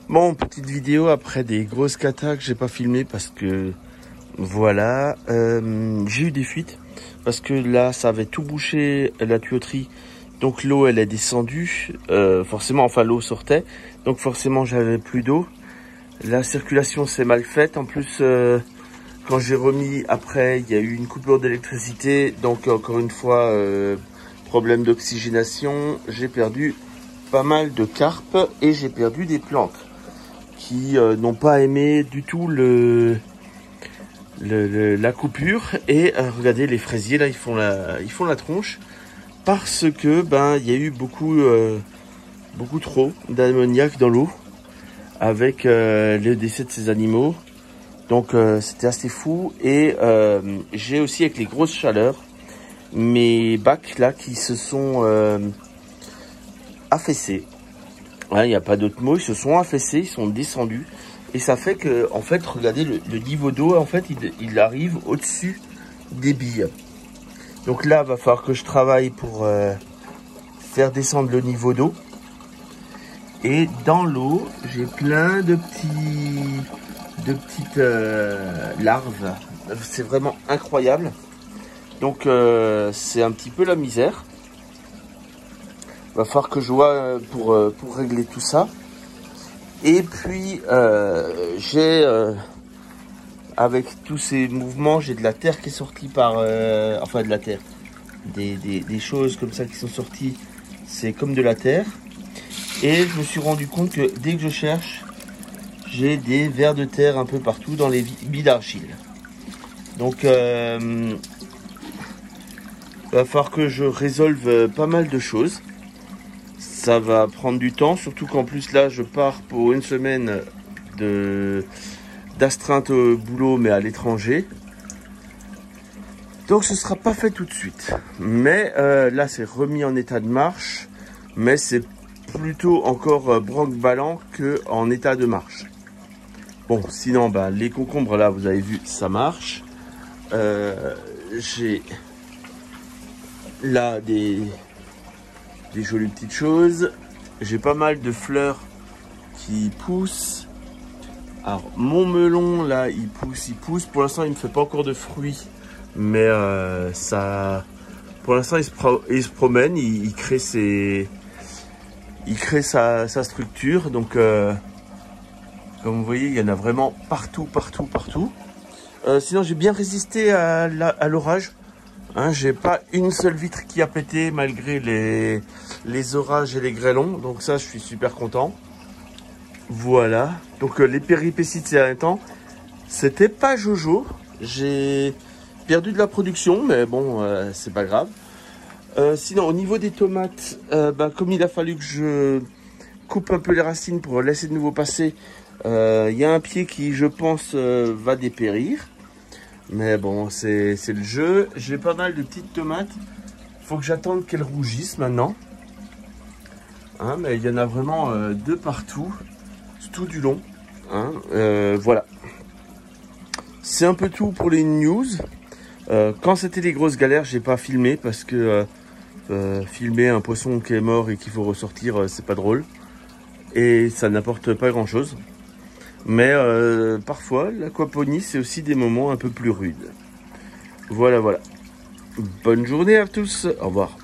Bon, petite vidéo après des grosses catas que j'ai pas filmé parce que voilà, j'ai eu des fuites parce que là ça avait tout bouché la tuyauterie, donc l'eau elle est descendue, forcément, enfin l'eau sortait, donc forcément j'avais plus d'eau. La circulation s'est mal faite, en plus quand j'ai remis après il y a eu une coupure d'électricité, donc encore une fois problème d'oxygénation, j'ai perdu pas mal de carpes et j'ai perdu des plantes qui n'ont pas aimé du tout la coupure. Et regardez les fraisiers là, ils font la tronche parce que il y a eu beaucoup trop d'ammoniac dans l'eau avec le décès de ces animaux. Donc c'était assez fou. Et j'ai aussi, avec les grosses chaleurs, mes bacs là qui se sont affaissés. Il n'y a pas d'autre mot, ils se sont affaissés, ils sont descendus. Et ça fait que, en fait, regardez, le niveau d'eau, en fait, il arrive au-dessus des billes. Donc là, il va falloir que je travaille pour faire descendre le niveau d'eau. Et dans l'eau, j'ai plein de petites larves. C'est vraiment incroyable. Donc c'est un petit peu la misère. Va falloir que je vois pour régler tout ça. Et puis j'ai avec tous ces mouvements, j'ai de la terre qui est sortie par enfin de la terre, des choses comme ça qui sont sorties, c'est comme de la terre. Et je me suis rendu compte que dès que je cherche, j'ai des vers de terre un peu partout dans les billes d'argile. Donc va falloir que je résolve pas mal de choses. Ça va prendre du temps, surtout qu'en plus là je pars pour une semaine d'astreinte au boulot, mais à l'étranger. Donc ce sera pas fait tout de suite. Mais là c'est remis en état de marche, mais c'est plutôt encore branque-ballant qu'en état de marche. Bon, sinon les concombres là, vous avez vu, ça marche. J'ai là des jolies petites choses. J'ai pas mal de fleurs qui poussent. Alors mon melon là, il pousse. Pour l'instant, il ne fait pas encore de fruits, mais ça, pour l'instant, il se promène, il crée sa structure. Donc comme vous voyez, il y en a vraiment partout. Sinon, j'ai bien résisté à l'orage. J'ai pas une seule vitre qui a pété malgré les orages et les grêlons. Donc ça, je suis super content. Voilà. Donc les péripéties de ces derniers temps, c'était pas jojo. J'ai perdu de la production, mais bon, c'est pas grave. Sinon, au niveau des tomates, comme il a fallu que je coupe un peu les racines pour laisser de nouveau passer, il y a un pied qui, je pense, va dépérir. Mais bon, c'est le jeu. J'ai pas mal de petites tomates. Faut que j'attende qu'elles rougissent maintenant. Mais il y en a vraiment de partout, tout du long. Voilà. C'est un peu tout pour les news. Quand c'était les grosses galères, j'ai pas filmé parce que filmer un poisson qui est mort et qu'il faut ressortir, c'est pas drôle. Et ça n'apporte pas grand chose. Mais parfois, l'aquaponie, c'est aussi des moments un peu plus rudes. Voilà. Bonne journée à tous. Au revoir.